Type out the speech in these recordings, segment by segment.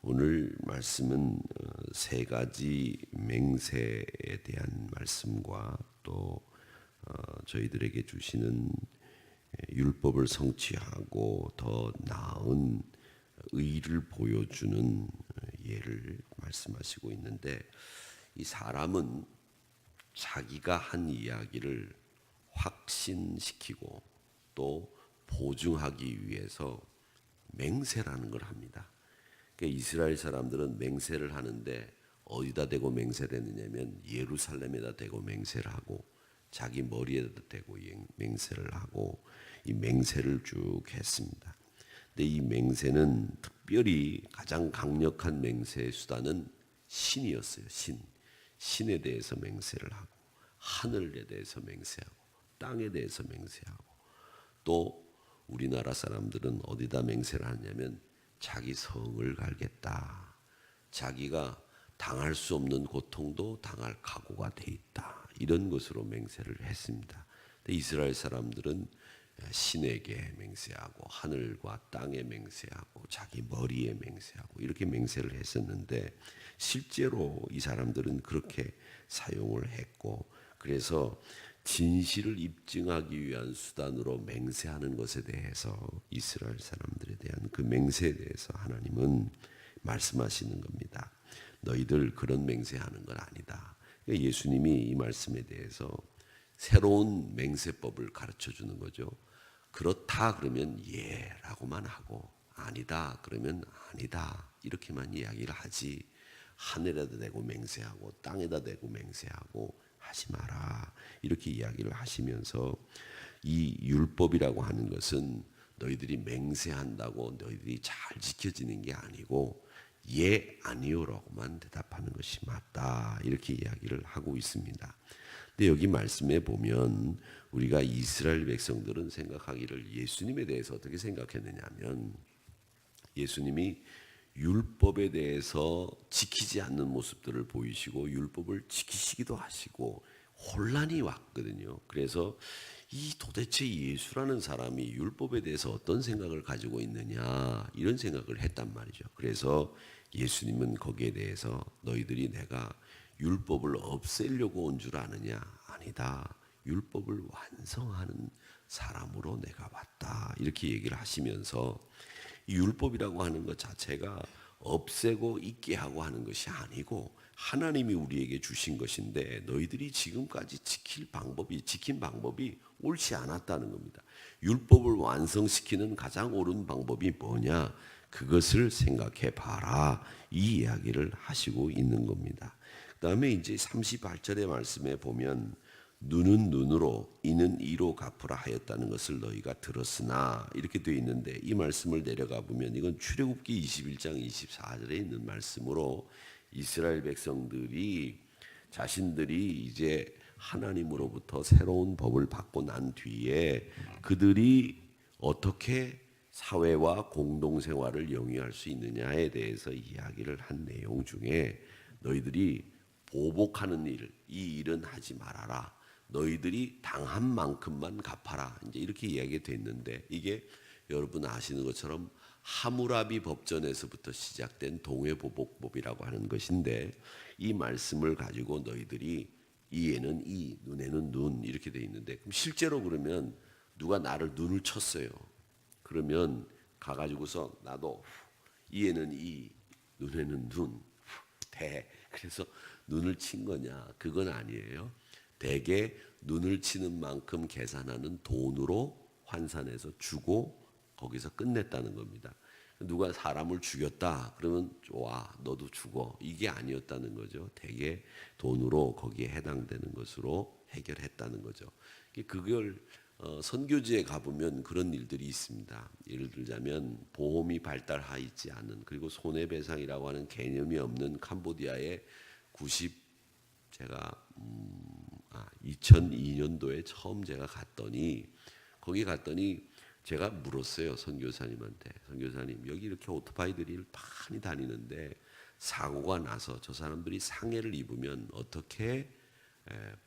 오늘 말씀은 세 가지 맹세에 대한 말씀과 또 저희들에게 주시는 율법을 성취하고 더 나은 의를 보여주는 예를 말씀하시고 있는데, 이 사람은 자기가 한 이야기를 확신시키고 또 보증하기 위해서 맹세라는 걸 합니다. 그러니까 이스라엘 사람들은 맹세를 하는데 어디다 대고 맹세를 했느냐면 예루살렘에다 대고 맹세를 하고 자기 머리에다 대고 맹세를 하고 이 맹세를 쭉 했습니다. 근데 이 맹세는 특별히 가장 강력한 맹세의 수단은 신이었어요. 신에 대해서 맹세를 하고 하늘에 대해서 맹세하고 땅에 대해서 맹세하고, 또 우리나라 사람들은 어디다 맹세를 하냐면 자기 성을 갈겠다. 자기가 당할 수 없는 고통도 당할 각오가 돼 있다. 이런 것으로 맹세를 했습니다. 근데 이스라엘 사람들은 신에게 맹세하고 하늘과 땅에 맹세하고 자기 머리에 맹세하고 이렇게 맹세를 했었는데, 실제로 이 사람들은 그렇게 사용을 했고, 그래서 진실을 입증하기 위한 수단으로 맹세하는 것에 대해서 이스라엘 사람들에 대한 그 맹세에 대해서 하나님은 말씀하시는 겁니다. 너희들 그런 맹세하는 건 아니다. 그러니까 예수님이 이 말씀에 대해서 새로운 맹세법을 가르쳐 주는 거죠. 그렇다 그러면 예라고만 하고 아니다 그러면 아니다 이렇게만 이야기를 하지, 하늘에다 대고 맹세하고 땅에다 대고 맹세하고 하지 마라 이렇게 이야기를 하시면서, 이 율법이라고 하는 것은 너희들이 맹세한다고 너희들이 잘 지켜지는 게 아니고 예 아니요라고만 대답하는 것이 맞다 이렇게 이야기를 하고 있습니다. 근데 여기 말씀에 보면 우리가 이스라엘 백성들은 생각하기를 예수님에 대해서 어떻게 생각했느냐면, 예수님이 율법에 대해서 지키지 않는 모습들을 보이시고 율법을 지키시기도 하시고 혼란이 왔거든요. 그래서 이 도대체 예수라는 사람이 율법에 대해서 어떤 생각을 가지고 있느냐 이런 생각을 했단 말이죠. 그래서 예수님은 거기에 대해서 너희들이 내가 율법을 없애려고 온 줄 아느냐? 아니다. 율법을 완성하는 사람으로 내가 왔다. 이렇게 얘기를 하시면서, 이 율법이라고 하는 것 자체가 없애고 잊게 하고 하는 것이 아니고 하나님이 우리에게 주신 것인데, 너희들이 지금까지 지킨 방법이 옳지 않았다는 겁니다. 율법을 완성시키는 가장 옳은 방법이 뭐냐? 그것을 생각해 봐라. 이 이야기를 하시고 있는 겁니다. 그 다음에 이제 38절의 말씀에 보면 눈은 눈으로 이는 이로 갚으라 하였다는 것을 너희가 들었으나 이렇게 되어 있는데, 이 말씀을 내려가 보면 이건 출애굽기 21장 24절에 있는 말씀으로 이스라엘 백성들이 자신들이 이제 하나님으로부터 새로운 법을 받고 난 뒤에 그들이 어떻게 사회와 공동생활을 영위할 수 있느냐에 대해서 이야기를 한 내용 중에, 너희들이 보복하는 일, 이 일은 하지 말아라. 너희들이 당한 만큼만 갚아라. 이제 이렇게 이야기가 됐는데, 이게 여러분 아시는 것처럼 하무라비 법전에서부터 시작된 동회보복법이라고 하는 것인데, 이 말씀을 가지고 너희들이 이에는 이, 눈에는 눈 이렇게 돼 있는데, 그럼 실제로 그러면 누가 나를 눈을 쳤어요. 그러면 가가지고서 나도 이에는 이, 눈에는 눈, 그래서 눈을 친 거냐? 그건 아니에요. 대개 눈을 치는 만큼 계산하는 돈으로 환산해서 주고 거기서 끝냈다는 겁니다. 누가 사람을 죽였다 그러면 좋아 너도 죽어, 이게 아니었다는 거죠. 대개 돈으로 거기에 해당되는 것으로 해결했다는 거죠. 그걸 선교지에 가보면 그런 일들이 있습니다. 예를 들자면 보험이 발달하 있지 않은, 그리고 손해배상이라고 하는 개념이 없는 캄보디아의 2002년도에 처음 제가 갔더니, 거기 갔더니 제가 물었어요. 선교사님한테, 선교사님 여기 이렇게 오토바이들이 많이 다니는데 사고가 나서 저 사람들이 상해를 입으면 어떻게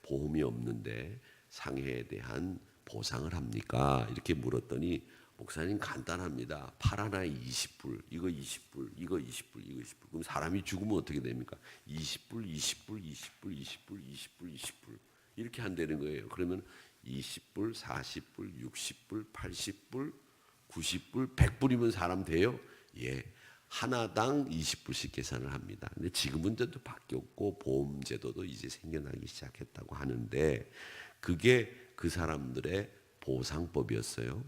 보험이 없는데 상해에 대한 보상을 합니까? 이렇게 물었더니 목사님 간단합니다. 팔 하나에 20불, 이거 20불, 이거 20불, 이거 20불. 그럼 사람이 죽으면 어떻게 됩니까? 20불, 20불, 20불, 20불, 20불, 20불 이렇게 한다는 거예요. 그러면 20불, 40불, 60불, 80불, 90불, 100불이면 사람 돼요? 예. 하나당 20불씩 계산을 합니다. 근데 지금은 또 바뀌었고 보험제도도 이제 생겨나기 시작했다고 하는데 그게 그 사람들의 보상법이었어요.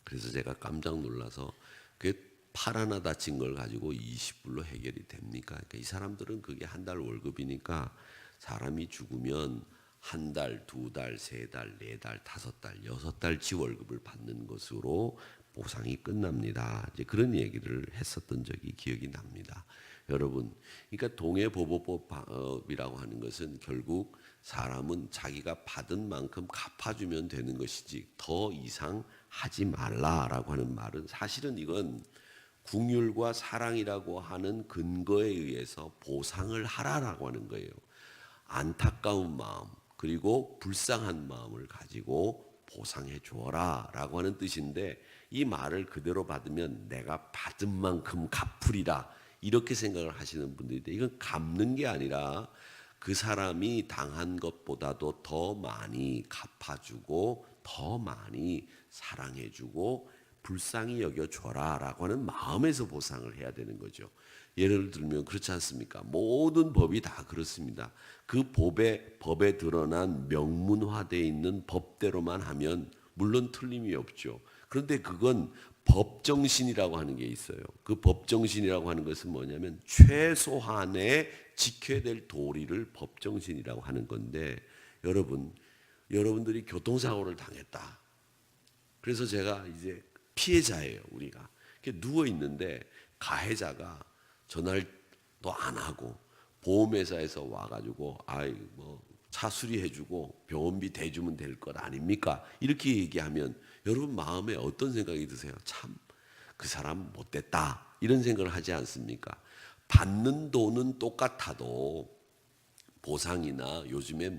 그래서 제가 깜짝 놀라서 그게 팔 하나 다친 걸 가지고 20불로 해결이 됩니까? 그러니까 이 사람들은 그게 한 달 월급이니까 사람이 죽으면 한 달, 두 달, 세 달, 네 달, 다섯 달, 여섯 달치 월급을 받는 것으로 보상이 끝납니다. 이제 그런 얘기를 했었던 적이 기억이 납니다. 여러분, 그러니까 동해보복법이라고 하는 것은 결국 사람은 자기가 받은 만큼 갚아주면 되는 것이지 더 이상 하지 말라라고 하는 말은 사실은 이건 긍휼과 사랑이라고 하는 근거에 의해서 보상을 하라라고 하는 거예요. 안타까운 마음 그리고 불쌍한 마음을 가지고 보상해 주어라 라고 하는 뜻인데 이 말을 그대로 받으면 내가 받은 만큼 갚으리라 이렇게 생각을 하시는 분들인데 이건 갚는 게 아니라 그 사람이 당한 것보다도 더 많이 갚아주고 더 많이 사랑해주고 불쌍히 여겨줘라 라고 하는 마음에서 보상을 해야 되는 거죠. 예를 들면 그렇지 않습니까? 모든 법이 다 그렇습니다. 그 법에 드러난 명문화되어 있는 법대로만 하면 물론 틀림이 없죠. 그런데 그건 법정신이라고 하는 게 있어요. 그 법정신이라고 하는 것은 뭐냐면 최소한의 지켜야 될 도리를 법정신이라고 하는 건데 여러분들이 교통사고를 당했다. 그래서 제가 이제 피해자예요. 우리가 누워 있는데 가해자가 전화도 안 하고 보험회사에서 와가지고 차 수리해주고 병원비 대주면 될 것 아닙니까? 이렇게 얘기하면 여러분 마음에 어떤 생각이 드세요? 참 그 사람 못됐다 이런 생각을 하지 않습니까? 받는 돈은 똑같아도 보상이나 요즘에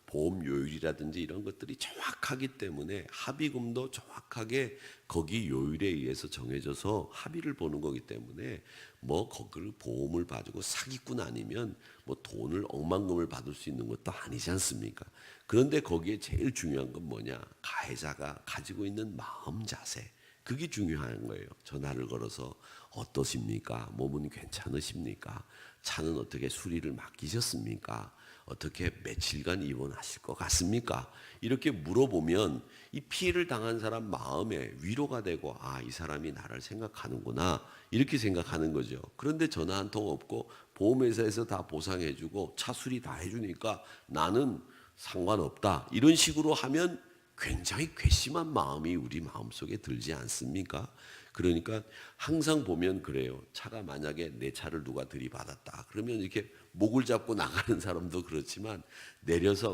보험 요율이라든지 이런 것들이 정확하기 때문에 합의금도 정확하게 거기 요율에 의해서 정해져서 합의를 보는 거기 때문에 거기를 보험을 봐주고 사기꾼 아니면 돈을 억만금을 받을 수 있는 것도 아니지 않습니까? 그런데 거기에 제일 중요한 건 뭐냐? 가해자가 가지고 있는 마음 자세. 그게 중요한 거예요. 전화를 걸어서 어떠십니까? 몸은 괜찮으십니까? 차는 어떻게 수리를 맡기셨습니까? 어떻게 며칠간 입원하실 것 같습니까? 이렇게 물어보면 이 피해를 당한 사람 마음에 위로가 되고 이 사람이 나를 생각하는구나 이렇게 생각하는 거죠. 그런데 전화 한 통 없고 보험회사에서 다 보상해주고 차 수리 다 해주니까 나는 상관없다 이런 식으로 하면 굉장히 괘씸한 마음이 우리 마음속에 들지 않습니까? 그러니까 항상 보면 그래요. 차가 만약에 내 차를 누가 들이받았다. 그러면 이렇게 목을 잡고 나가는 사람도 그렇지만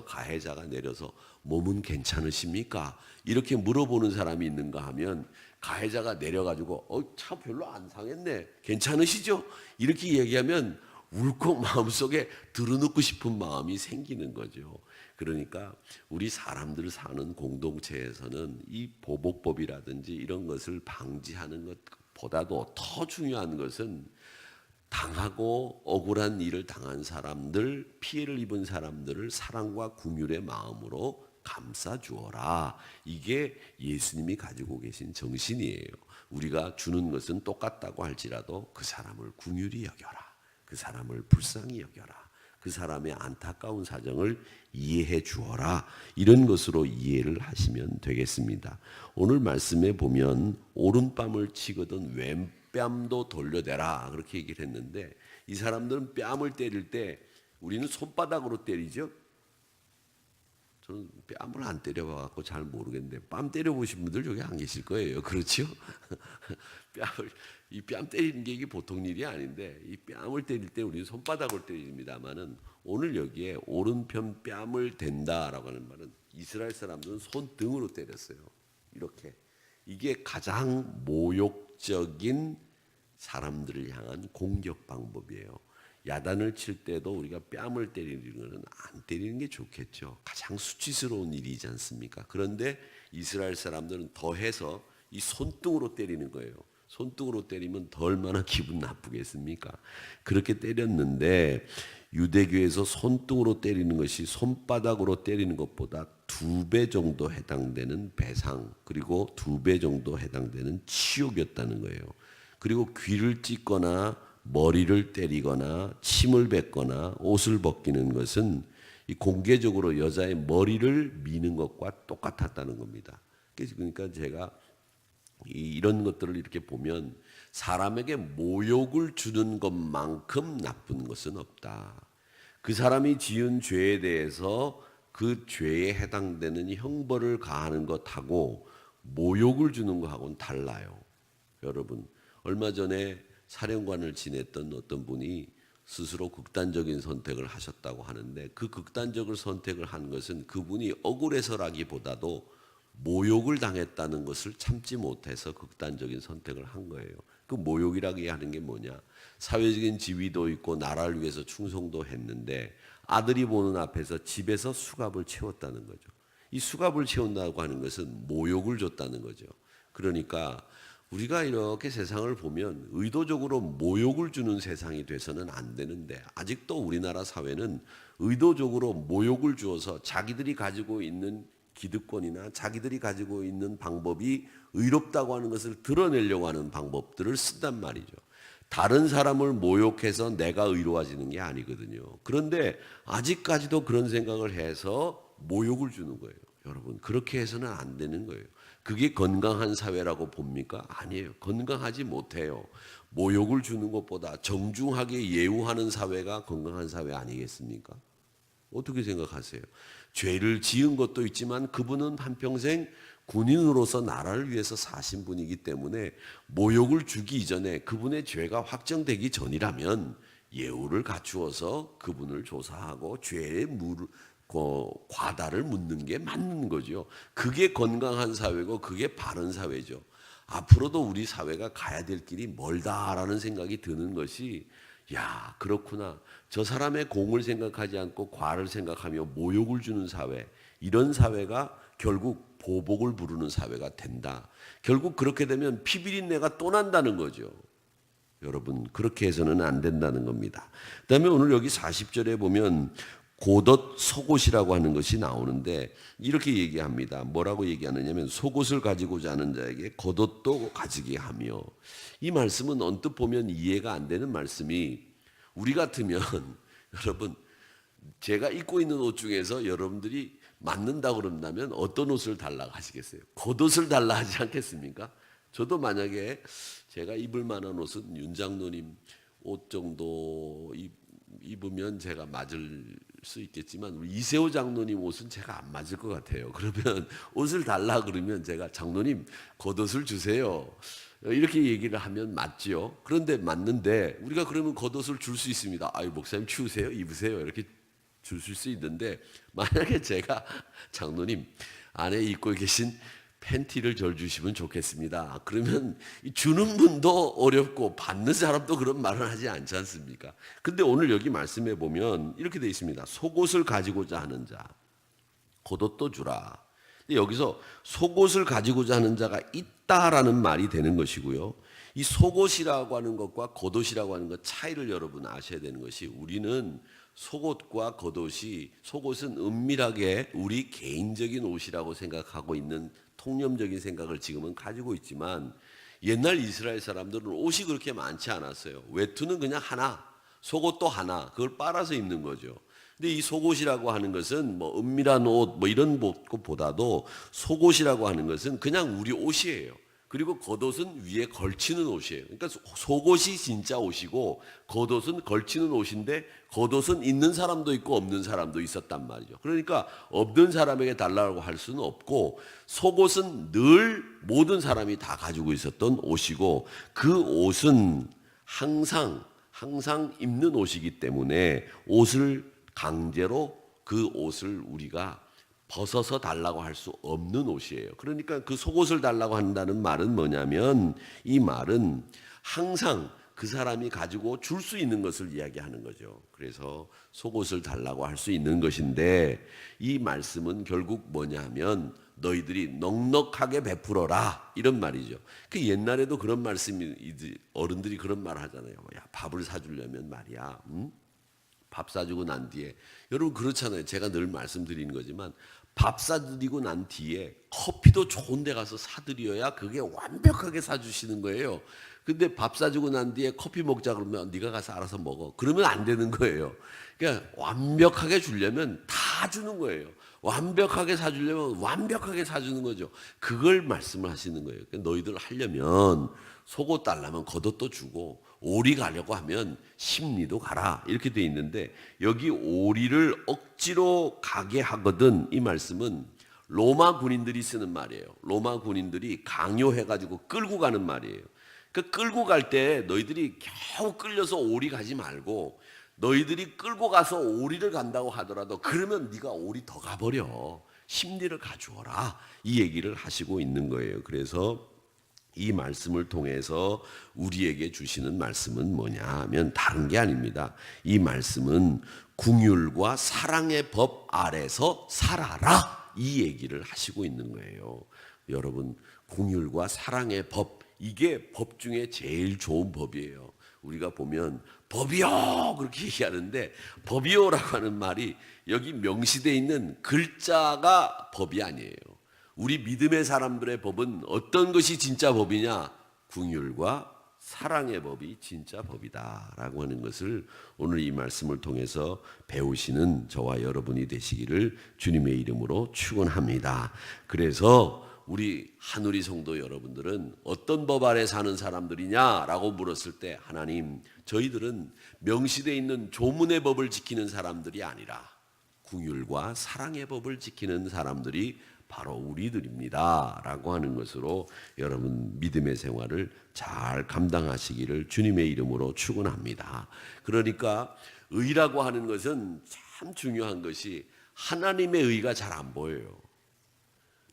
가해자가 내려서 몸은 괜찮으십니까? 이렇게 물어보는 사람이 있는가 하면 가해자가 내려가지고 차 별로 안 상했네. 괜찮으시죠? 이렇게 얘기하면 울컥 마음속에 들어눕고 싶은 마음이 생기는 거죠. 그러니까 우리 사람들 사는 공동체에서는 이 보복법이라든지 이런 것을 방지하는 것보다도 더 중요한 것은 당하고 억울한 일을 당한 사람들, 피해를 입은 사람들을 사랑과 긍휼의 마음으로 감싸 주어라. 이게 예수님이 가지고 계신 정신이에요. 우리가 주는 것은 똑같다고 할지라도 그 사람을 긍휼히 여겨라. 그 사람을 불쌍히 여겨라. 그 사람의 안타까운 사정을 이해해 주어라. 이런 것으로 이해를 하시면 되겠습니다. 오늘 말씀에 보면 오른뺨을 치거든 왼뺨도 돌려대라 그렇게 얘기를 했는데 이 사람들은 뺨을 때릴 때 우리는 손바닥으로 때리죠. 저는 뺨을 안 때려봐서 잘 모르겠는데 뺨 때려보신 분들 여기 안 계실 거예요. 그렇죠? 이 뺨 때리는 게 이게 보통 일이 아닌데 이 뺨을 때릴 때 우리는 손바닥으로 때립니다만은 오늘 여기에 오른편 뺨을 댄다라고 하는 말은 이스라엘 사람들은 손등으로 때렸어요. 이렇게 이게 가장 모욕적인 사람들을 향한 공격 방법이에요. 야단을 칠 때도 우리가 뺨을 때리는 것은 안 때리는 게 좋겠죠. 가장 수치스러운 일이지 않습니까? 그런데 이스라엘 사람들은 더해서 이 손등으로 때리는 거예요. 손등으로 때리면 더 얼마나 기분 나쁘겠습니까? 그렇게 때렸는데 유대교에서 손등으로 때리는 것이 손바닥으로 때리는 것보다 2배 정도 해당되는 배상, 그리고 2배 정도 해당되는 치욕이었다는 거예요. 그리고 귀를 찢거나 머리를 때리거나 침을 뱉거나 옷을 벗기는 것은 이 공개적으로 여자의 머리를 미는 것과 똑같았다는 겁니다. 그러니까 제가 이런 것들을 이렇게 보면 사람에게 모욕을 주는 것만큼 나쁜 것은 없다. 그 사람이 지은 죄에 대해서 그 죄에 해당되는 형벌을 가하는 것하고 모욕을 주는 것하고는 달라요. 여러분, 얼마 전에 사령관을 지냈던 어떤 분이 스스로 극단적인 선택을 하셨다고 하는데, 그 극단적인 선택을 한 것은 그분이 억울해서라기보다도 모욕을 당했다는 것을 참지 못해서 극단적인 선택을 한 거예요. 그 모욕이라고 하는 게 뭐냐? 사회적인 지위도 있고 나라를 위해서 충성도 했는데 아들이 보는 앞에서 집에서 수갑을 채웠다는 거죠. 이 수갑을 채운다고 하는 것은 모욕을 줬다는 거죠. 그러니까 우리가 이렇게 세상을 보면 의도적으로 모욕을 주는 세상이 돼서는 안 되는데, 아직도 우리나라 사회는 의도적으로 모욕을 주어서 자기들이 가지고 있는 기득권이나 자기들이 가지고 있는 방법이 의롭다고 하는 것을 드러내려고 하는 방법들을 쓴단 말이죠. 다른 사람을 모욕해서 내가 의로워지는 게 아니거든요. 그런데 아직까지도 그런 생각을 해서 모욕을 주는 거예요. 여러분, 그렇게 해서는 안 되는 거예요. 그게 건강한 사회라고 봅니까? 아니에요. 건강하지 못해요. 모욕을 주는 것보다 정중하게 예우하는 사회가 건강한 사회 아니겠습니까? 어떻게 생각하세요? 죄를 지은 것도 있지만 그분은 한평생 군인으로서 나라를 위해서 사신 분이기 때문에 모욕을 주기 이전에 그분의 죄가 확정되기 전이라면 예우를 갖추어서 그분을 조사하고 죄의 과다를 묻는 게 맞는 거죠. 그게 건강한 사회고 그게 바른 사회죠. 앞으로도 우리 사회가 가야 될 길이 멀다라는 생각이 드는 것이, 야, 그렇구나. 저 사람의 공을 생각하지 않고 과를 생각하며 모욕을 주는 사회, 이런 사회가 결국 보복을 부르는 사회가 된다. 결국 그렇게 되면 피비린내가 또 난다는 거죠. 여러분, 그렇게 해서는 안 된다는 겁니다. 그다음에 오늘 여기 40절에 보면 곧옷 속옷이라고 하는 것이 나오는데 이렇게 얘기합니다. 뭐라고 얘기하느냐면 속옷을 가지고자 하는 자에게 겉옷도 가지게 하며, 이 말씀은 언뜻 보면 이해가 안 되는 말씀이, 우리 같으면 여러분, 제가 입고 있는 옷 중에서 여러분들이 맞는다 그런다면 어떤 옷을 달라고 하시겠어요? 겉옷을 달라 하지 않겠습니까? 저도 만약에 제가 입을 만한 옷은 윤 장로님 옷 정도 입으면 제가 맞을 수 있겠지만 우리 이세호 장로님 옷은 제가 안 맞을 것 같아요. 그러면 옷을 달라 그러면 제가 장로님 겉옷을 주세요, 이렇게 얘기를 하면 맞지요. 그런데 맞는데 우리가 그러면 겉옷을 줄 수 있습니다. 아유, 목사님 추우세요? 입으세요. 이렇게 주실 수 있는데, 만약에 제가 장로님 안에 입고 계신 팬티를 절 주시면 좋겠습니다, 그러면 주는 분도 어렵고 받는 사람도 그런 말을 하지 않지 않습니까? 근데 오늘 여기 말씀해 보면 이렇게 되어 있습니다. 속옷을 가지고자 하는 자 겉옷도 주라. 근데 여기서 속옷을 가지고자 하는 자가 있다라는 말이 되는 것이고요. 이 속옷이라고 하는 것과 겉옷이라고 하는 것 차이를 여러분 아셔야 되는 것이, 우리는 속옷과 겉옷이, 속옷은 은밀하게 우리 개인적인 옷이라고 생각하고 있는 통념적인 생각을 지금은 가지고 있지만, 옛날 이스라엘 사람들은 옷이 그렇게 많지 않았어요. 외투는 그냥 하나, 속옷도 하나, 그걸 빨아서 입는 거죠. 근데 이 속옷이라고 하는 것은 뭐 은밀한 옷 뭐 이런 것보다도 속옷이라고 하는 것은 그냥 우리 옷이에요. 그리고 겉옷은 위에 걸치는 옷이에요. 그러니까 속옷이 진짜 옷이고 겉옷은 걸치는 옷인데, 겉옷은 있는 사람도 있고 없는 사람도 있었단 말이죠. 그러니까 없는 사람에게 달라고 할 수는 없고, 속옷은 늘 모든 사람이 다 가지고 있었던 옷이고, 그 옷은 항상 입는 옷이기 때문에 옷을 강제로 그 옷을 우리가 벗어서 달라고 할 수 없는 옷이에요. 그러니까 그 속옷을 달라고 한다는 말은 뭐냐면, 이 말은 항상 그 사람이 가지고 줄 수 있는 것을 이야기하는 거죠. 그래서 속옷을 달라고 할 수 있는 것인데 이 말씀은 결국 뭐냐 하면 너희들이 넉넉하게 베풀어라 이런 말이죠. 그 옛날에도 그런 말씀이 어른들이 그런 말 하잖아요. 야, 밥을 사주려면 말이야. 밥 사주고 난 뒤에 여러분 그렇잖아요. 제가 늘 말씀드리는 거지만 밥 사드리고 난 뒤에 커피도 좋은 데 가서 사드려야 그게 완벽하게 사주시는 거예요. 근데 밥 사주고 난 뒤에 커피 먹자 그러면 네가 가서 알아서 먹어. 그러면 안 되는 거예요. 그러니까 완벽하게 주려면 다 주는 거예요. 완벽하게 사주려면 완벽하게 사주는 거죠. 그걸 말씀을 하시는 거예요. 그러니까 너희들 하려면 속옷 달라면 겉옷도 주고 오리 가려고 하면 심리도 가라 이렇게 돼 있는데 여기 오리를 억지로 가게 하거든 이 말씀은 로마 군인들이 쓰는 말이에요. 로마 군인들이 강요해가지고 끌고 가는 말이에요. 그 끌고 갈 때 너희들이 겨우 끌려서 오리 가지 말고 너희들이 끌고 가서 오리를 간다고 하더라도 그러면 네가 오리 더 가버려. 심리를 가져오라. 이 얘기를 하시고 있는 거예요. 그래서 이 말씀을 통해서 우리에게 주시는 말씀은 뭐냐 하면 다른 게 아닙니다. 이 말씀은 긍휼과 사랑의 법 아래서 살아라. 이 얘기를 하시고 있는 거예요. 여러분 긍휼과 사랑의 법 이게 법 중에 제일 좋은 법이에요. 우리가 보면 법이요 그렇게 얘기하는데 법이요라고 하는 말이 여기 명시되어 있는 글자가 법이 아니에요. 우리 믿음의 사람들의 법은 어떤 것이 진짜 법이냐? 긍휼과 사랑의 법이 진짜 법이다라고 하는 것을 오늘 이 말씀을 통해서 배우시는 저와 여러분이 되시기를 주님의 이름으로 축원합니다. 그래서 우리 한우리 성도 여러분들은 어떤 법 아래 사는 사람들이냐라고 물었을 때 하나님 저희들은 명시되어 있는 조문의 법을 지키는 사람들이 아니라 긍휼과 사랑의 법을 지키는 사람들이 바로 우리들입니다 라고 하는 것으로 여러분 믿음의 생활을 잘 감당하시기를 주님의 이름으로 축원합니다. 그러니까 의라고 하는 것은 참 중요한 것이 하나님의 의가 잘 안 보여요.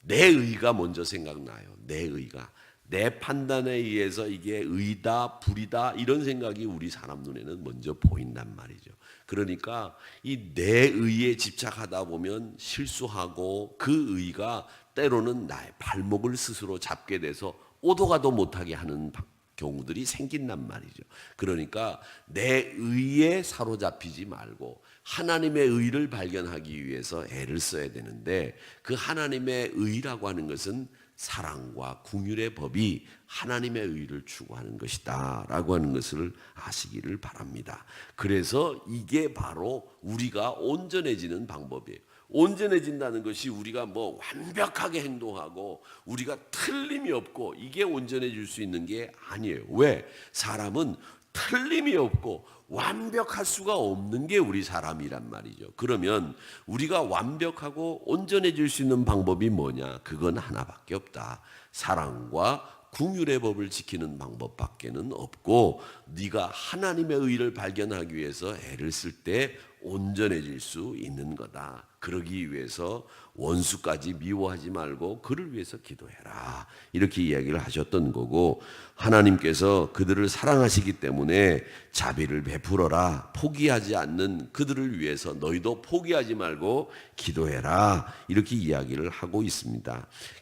내 의가 먼저 생각나요. 내 의가. 내 판단에 의해서 이게 의다 불이다 이런 생각이 우리 사람 눈에는 먼저 보인단 말이죠. 그러니까 이 내 의에 집착하다 보면 실수하고 그 의가 때로는 나의 발목을 스스로 잡게 돼서 오도가도 못하게 하는 경우들이 생긴단 말이죠. 그러니까 내 의에 사로잡히지 말고 하나님의 의를 발견하기 위해서 애를 써야 되는데 그 하나님의 의라고 하는 것은 사랑과 긍휼의 법이 하나님의 의를 추구하는 것이다 라고 하는 것을 아시기를 바랍니다. 그래서 이게 바로 우리가 온전해지는 방법이에요. 온전해진다는 것이 우리가 뭐 완벽하게 행동하고 우리가 틀림이 없고 이게 온전해질 수 있는 게 아니에요. 왜? 사람은 틀림이 없고 완벽할 수가 없는 게 우리 사람이란 말이죠. 그러면 우리가 완벽하고 온전해질 수 있는 방법이 뭐냐? 그건 하나밖에 없다. 사랑과 긍휼의 법을 지키는 방법밖에는 없고 네가 하나님의 의를 발견하기 위해서 애를 쓸 때 온전해질 수 있는 거다. 그러기 위해서 원수까지 미워하지 말고 그를 위해서 기도해라. 이렇게 이야기를 하셨던 거고 하나님께서 그들을 사랑하시기 때문에 자비를 베풀어라. 포기하지 않는 그들을 위해서 너희도 포기하지 말고 기도해라. 이렇게 이야기를 하고 있습니다.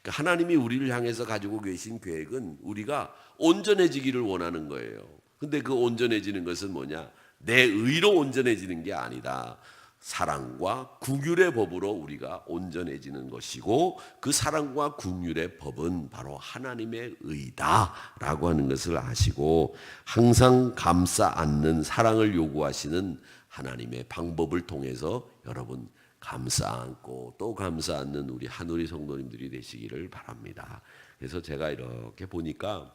그러니까 하나님이 우리를 향해서 가지고 계신 계획은 우리가 온전해지기를 원하는 거예요. 근데 그 온전해지는 것은 뭐냐? 내 의로 온전해지는 게 아니다. 사랑과 긍휼의 법으로 우리가 온전해지는 것이고 그 사랑과 긍휼의 법은 바로 하나님의 의다라고 하는 것을 아시고 항상 감싸 안는 사랑을 요구하시는 하나님의 방법을 통해서 여러분 감싸 안고 또 감싸 안는 우리 한우리 성도님들이 되시기를 바랍니다. 그래서 제가 이렇게 보니까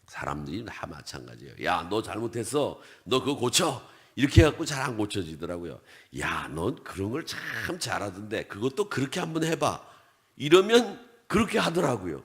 사람들이 다 마찬가지예요. 야, 너 잘못했어. 너 그거 고쳐. 이렇게 해갖고 잘 안 고쳐지더라고요. 야, 넌 그런 걸 참 잘하던데 그것도 그렇게 한번 해봐. 이러면 그렇게 하더라고요.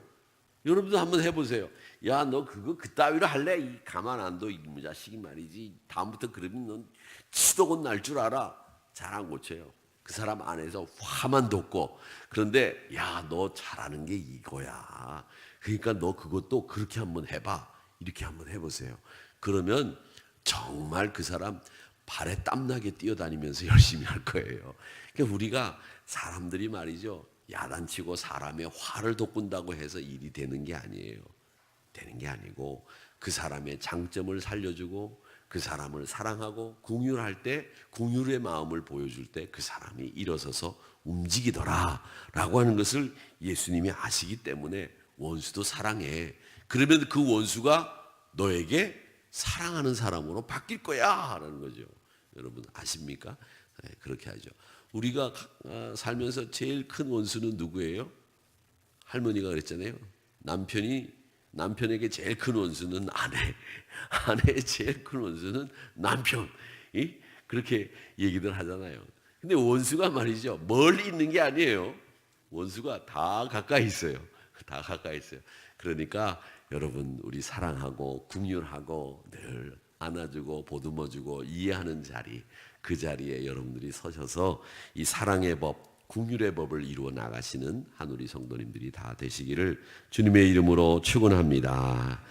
여러분도 한번 해보세요. 야, 너 그거 그따위로 할래? 이 가만 안 둬. 이 자식이 말이지. 다음부터 그러면 넌 치도곤 날 줄 알아. 잘 안 고쳐요. 그 사람 안에서 화만 돋고. 그런데 야, 너 잘하는 게 이거야. 그러니까 너 그것도 그렇게 한번 해봐. 이렇게 한번 해보세요. 그러면 정말 그 사람 발에 땀나게 뛰어다니면서 열심히 할 거예요. 그러니까 우리가 사람들이 말이죠, 야단치고 사람의 화를 돋군다고 해서 일이 되는 게 아니에요. 되는 게 아니고 그 사람의 장점을 살려주고 그 사람을 사랑하고 긍휼할 때, 긍휼의 마음을 보여줄 때 그 사람이 일어서서 움직이더라 라고 하는 것을 예수님이 아시기 때문에 원수도 사랑해. 그러면 그 원수가 너에게 사랑하는 사람으로 바뀔 거야 라는 거죠. 여러분 아십니까? 네, 그렇게 하죠. 우리가 살면서 제일 큰 원수는 누구예요? 할머니가 그랬잖아요. 남편에게 제일 큰 원수는 아내의 제일 큰 원수는 남편. 그렇게 얘기들 하잖아요. 근데 원수가 말이죠, 멀리 있는 게 아니에요. 원수가 다 가까이 있어요. 다 가까이 있어요. 그러니까 여러분, 우리 사랑하고 긍휼하고 늘 안아주고 보듬어주고 이해하는 자리, 그 자리에 여러분들이 서셔서 이 사랑의 법, 긍휼의 법을 이루어 나가시는 한우리 성도님들이 다 되시기를 주님의 이름으로 축원합니다.